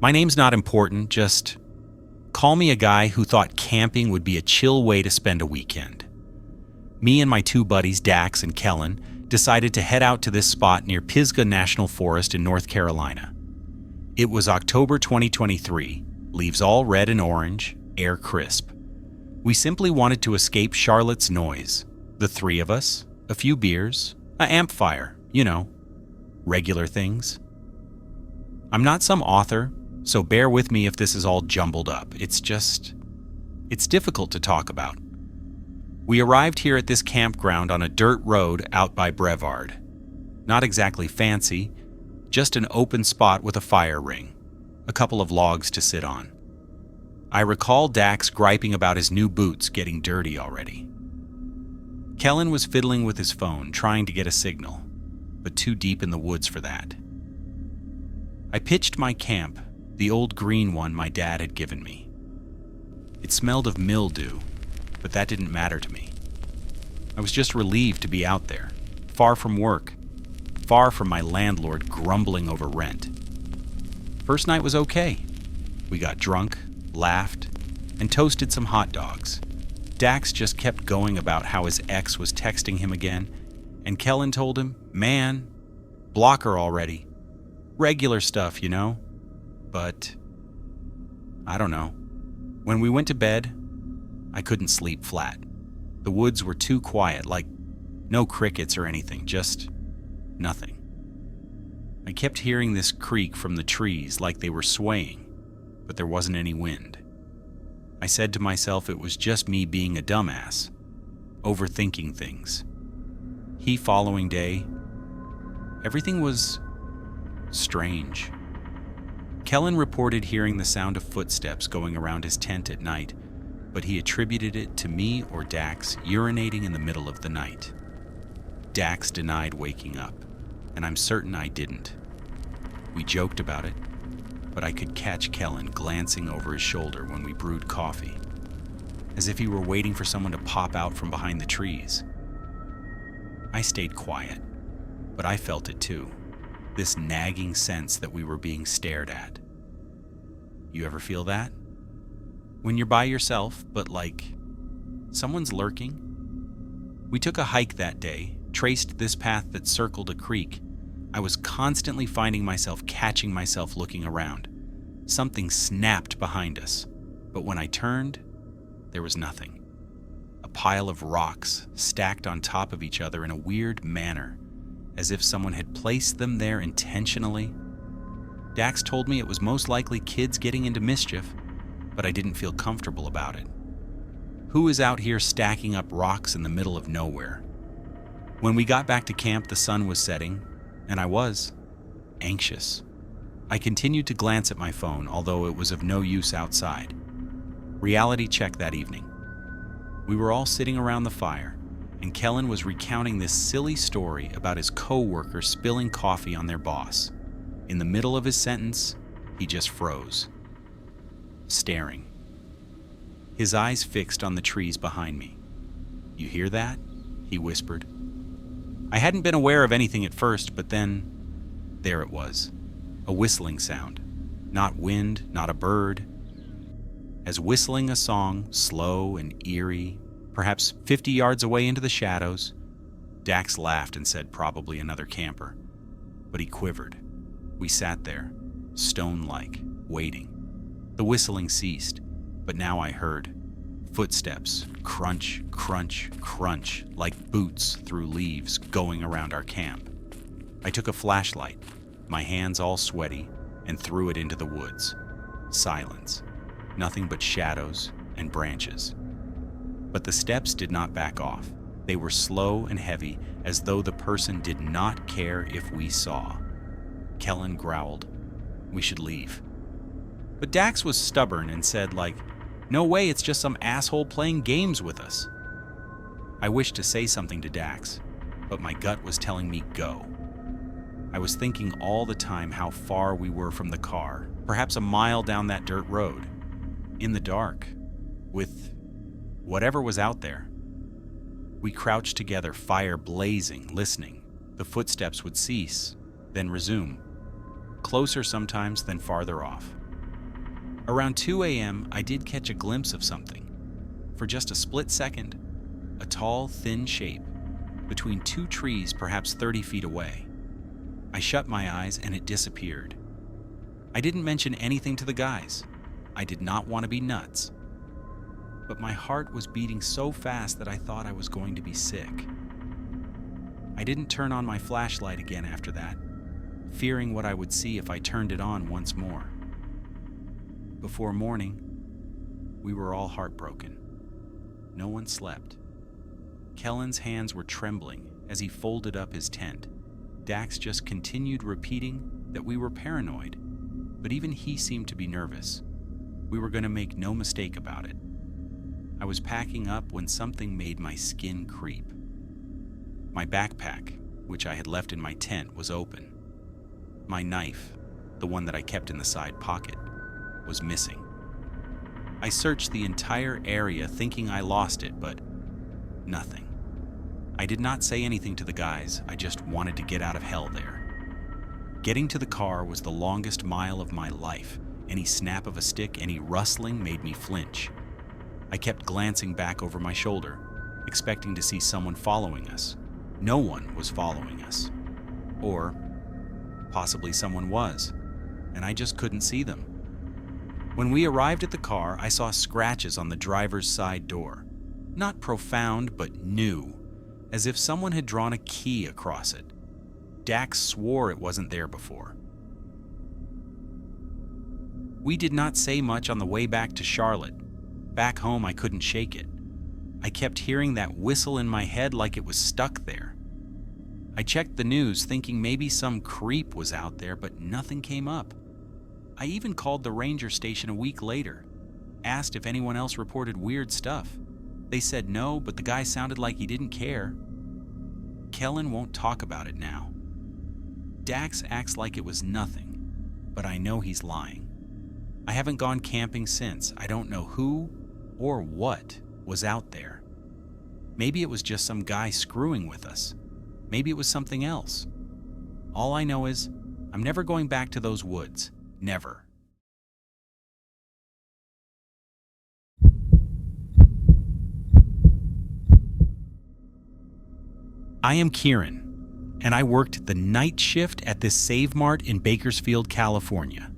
My name's not important, just call me a guy who thought camping would be a chill way to spend a weekend. Me and my two buddies, Dax and Kellen, decided to head out to this spot near Pisgah National Forest in North Carolina. It was October 2023, leaves all red and orange, air crisp. We simply wanted to escape Charlotte's noise. The three of us, a few beers, an amp-fire, regular things. I'm not some author, so bear with me if this is all jumbled up. It's difficult to talk about. We arrived here at this campground on a dirt road out by Brevard. Not exactly fancy, just an open spot with a fire ring, a couple of logs to sit on. I recall Dax griping about his new boots getting dirty already. Kellen was fiddling with his phone, trying to get a signal, but too deep in the woods for that. I pitched my camp, the old green one my dad had given me. It smelled of mildew, but that didn't matter to me. I was just relieved to be out there, far from work, far from my landlord grumbling over rent. First night was okay. We got drunk, laughed, and toasted some hot dogs. Dax just kept going about how his ex was texting him again, and Kellen told him, "Man, block her already. Regular stuff, But, I don't know. When we went to bed, I couldn't sleep flat. The woods were too quiet, like no crickets or anything, just nothing. I kept hearing this creak from the trees like they were swaying, but there wasn't any wind. I said to myself it was just me being a dumbass, overthinking things. Following day, everything was strange. Kellen reported hearing the sound of footsteps going around his tent at night, but he attributed it to me or Dax urinating in the middle of the night. Dax denied waking up, and I'm certain I didn't. We joked about it, but I could catch Kellen glancing over his shoulder when we brewed coffee, as if he were waiting for someone to pop out from behind the trees. I stayed quiet, but I felt it too, this nagging sense that we were being stared at. You ever feel that? When you're by yourself, but someone's lurking? We took a hike that day, traced this path that circled a creek. I was constantly finding myself catching myself looking around. Something snapped behind us, but when I turned, there was nothing. A pile of rocks stacked on top of each other in a weird manner, as if someone had placed them there intentionally. Dax told me it was most likely kids getting into mischief, but I didn't feel comfortable about it. Who is out here stacking up rocks in the middle of nowhere? When we got back to camp, the sun was setting, and I was anxious. I continued to glance at my phone, although it was of no use outside. Reality check that evening. We were all sitting around the fire, and Kellen was recounting this silly story about his co-worker spilling coffee on their boss. In the middle of his sentence, he just froze, staring, his eyes fixed on the trees behind me. "You hear that?" he whispered. I hadn't been aware of anything at first, but then, there it was, a whistling sound. Not wind, not a bird. As whistling a song, slow and eerie, perhaps 50 yards away into the shadows. Dax laughed and said probably another camper, but he quivered. We sat there, stone-like, waiting. The whistling ceased, but now I heard footsteps, crunch, crunch, crunch, like boots through leaves going around our camp. I took a flashlight, my hands all sweaty, and threw it into the woods. Silence, nothing but shadows and branches. But the steps did not back off. They were slow and heavy, as though the person did not care if we saw. Kellen growled, "We should leave." But Dax was stubborn and said, "No way, it's just some asshole playing games with us." I wished to say something to Dax, but my gut was telling me go. I was thinking all the time how far we were from the car, perhaps a mile down that dirt road, in the dark, with whatever was out there. We crouched together, fire blazing, listening. The footsteps would cease, then resume. Closer sometimes, then farther off. Around 2 a.m., I did catch a glimpse of something. For just a split second, a tall, thin shape between two trees perhaps 30 feet away. I shut my eyes and it disappeared. I didn't mention anything to the guys. I did not want to be nuts. But my heart was beating so fast that I thought I was going to be sick. I didn't turn on my flashlight again after that, fearing what I would see if I turned it on once more. Before morning, we were all heartbroken. No one slept. Kellen's hands were trembling as he folded up his tent. Dax just continued repeating that we were paranoid, but even he seemed to be nervous. We were going to make no mistake about it. I was packing up when something made my skin creep. My backpack, which I had left in my tent, was open. My knife, the one that I kept in the side pocket, was missing. I searched the entire area thinking I lost it, but nothing. I did not say anything to the guys, I just wanted to get out of hell there. Getting to the car was the longest mile of my life. Any snap of a stick, any rustling made me flinch. I kept glancing back over my shoulder, expecting to see someone following us. No one was following us. Or possibly someone was, and I just couldn't see them. When we arrived at the car, I saw scratches on the driver's side door. Not profound, but new, as if someone had drawn a key across it. Dax swore it wasn't there before. We did not say much on the way back to Charlotte. Back home, I couldn't shake it. I kept hearing that whistle in my head like it was stuck there. I checked the news thinking maybe some creep was out there, but nothing came up. I even called the ranger station a week later, asked if anyone else reported weird stuff. They said no, but the guy sounded like he didn't care. Kellen won't talk about it now. Dax acts like it was nothing, but I know he's lying. I haven't gone camping since. I don't know who or what was out there. Maybe it was just some guy screwing with us. Maybe it was something else. All I know is I'm never going back to those woods. Never. I am Kieran, and I worked the night shift at this Save Mart in Bakersfield, California.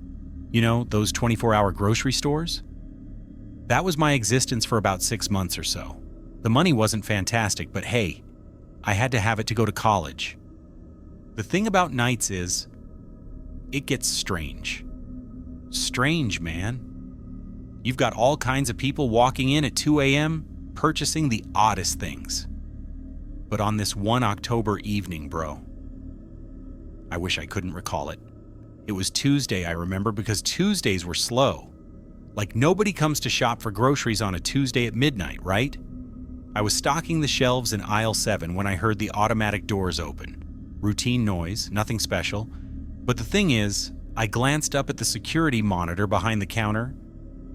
You know, those 24-hour grocery stores? That was my existence for about 6 months or so. The money wasn't fantastic, but hey, I had to have it to go to college. The thing about nights is, it gets strange. Strange, man. You've got all kinds of people walking in at 2 a.m., purchasing the oddest things. But on this one October evening, bro, I wish I couldn't recall it. It was Tuesday, I remember, because Tuesdays were slow. Like nobody comes to shop for groceries on a Tuesday at midnight, right? I was stocking the shelves in aisle 7 when I heard the automatic doors open. Routine noise, nothing special. But the thing is, I glanced up at the security monitor behind the counter,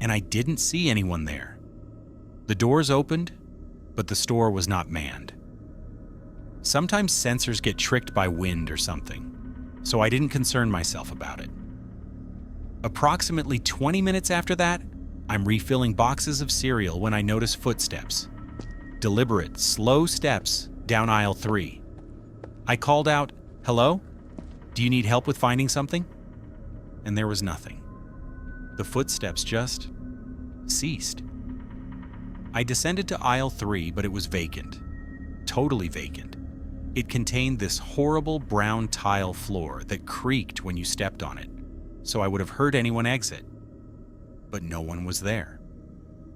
and I didn't see anyone there. The doors opened, but the store was not manned. Sometimes sensors get tricked by wind or something, so I didn't concern myself about it. Approximately 20 minutes after that, I'm refilling boxes of cereal when I notice footsteps. Deliberate, slow steps down aisle 3. I called out, "Hello? Do you need help with finding something?" And there was nothing. The footsteps just ceased. I descended to aisle 3, but it was vacant. Totally vacant. It contained this horrible brown tile floor that creaked when you stepped on it, so I would have heard anyone exit. But no one was there.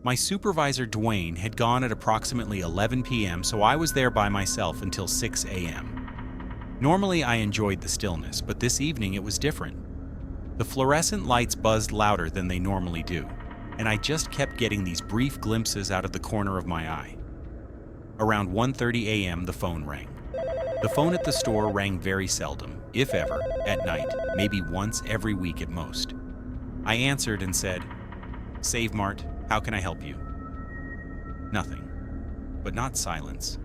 My supervisor, Dwayne, had gone at approximately 11 p.m., so I was there by myself until 6 a.m. Normally, I enjoyed the stillness, but this evening it was different. The fluorescent lights buzzed louder than they normally do, and I just kept getting these brief glimpses out of the corner of my eye. Around 1:30 a.m., the phone rang. The phone at the store rang very seldom, if ever, at night, maybe once every week at most. I answered and said, "Save Mart, how can I help you?" Nothing, but not silence.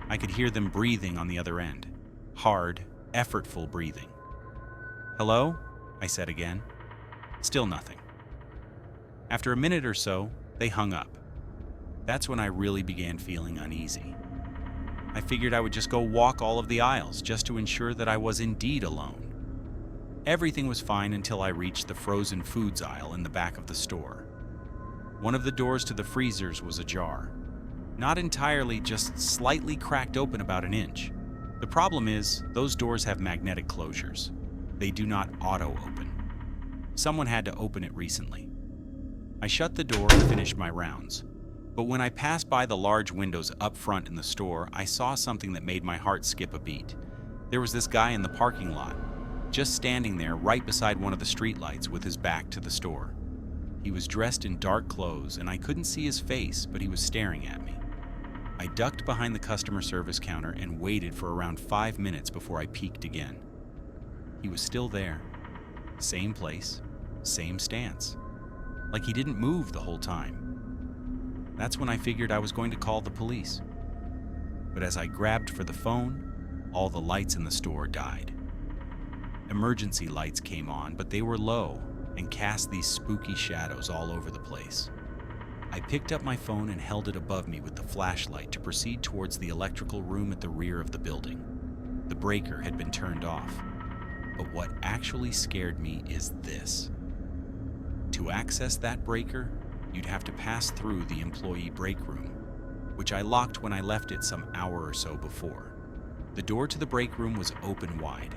I could hear them breathing on the other end. Hard, effortful breathing. "Hello?" I said again. Still nothing. After a minute or so, they hung up. That's when I really began feeling uneasy. I figured I would just go walk all of the aisles just to ensure that I was indeed alone. Everything was fine until I reached the frozen foods aisle in the back of the store. One of the doors to the freezers was ajar. Not entirely, just slightly cracked open about an inch. The problem is, those doors have magnetic closures. They do not auto-open. Someone had to open it recently. I shut the door and finished my rounds. But when I passed by the large windows up front in the store, I saw something that made my heart skip a beat. There was this guy in the parking lot, just standing there right beside one of the streetlights with his back to the store. He was dressed in dark clothes, and I couldn't see his face, but he was staring at me. I ducked behind the customer service counter and waited for around 5 minutes before I peeked again. He was still there. Same place, same stance. Like he didn't move the whole time. That's when I figured I was going to call the police. But as I grabbed for the phone, all the lights in the store died. Emergency lights came on, but they were low and cast these spooky shadows all over the place. I picked up my phone and held it above me with the flashlight to proceed towards the electrical room at the rear of the building. The breaker had been turned off. But what actually scared me is this. To access that breaker, you'd have to pass through the employee break room, which I locked when I left it some hour or so before. The door to the break room was open wide.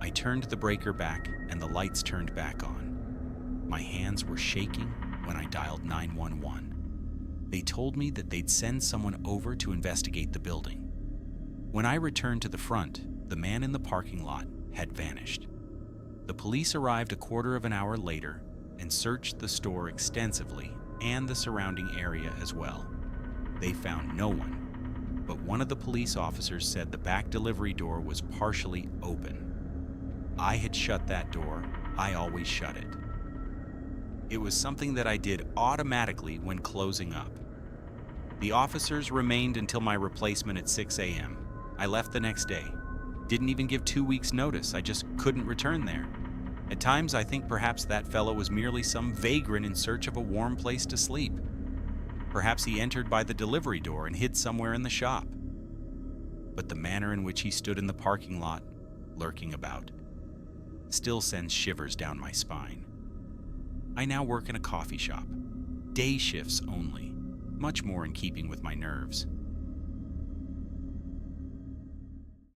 I turned the breaker back and the lights turned back on. My hands were shaking when I dialed 911. They told me that they'd send someone over to investigate the building. When I returned to the front, the man in the parking lot had vanished. The police arrived a quarter of an hour later and searched the store extensively and the surrounding area as well. They found no one, but one of the police officers said the back delivery door was partially open. I had shut that door. I always shut it. It was something that I did automatically when closing up. The officers remained until my replacement at 6 a.m. I left the next day. Didn't even give 2 weeks' notice. I just couldn't return there. At times, I think perhaps that fellow was merely some vagrant in search of a warm place to sleep. Perhaps he entered by the delivery door and hid somewhere in the shop. But the manner in which he stood in the parking lot, lurking about, still sends shivers down my spine. I now work in a coffee shop. Day shifts only, much more in keeping with my nerves.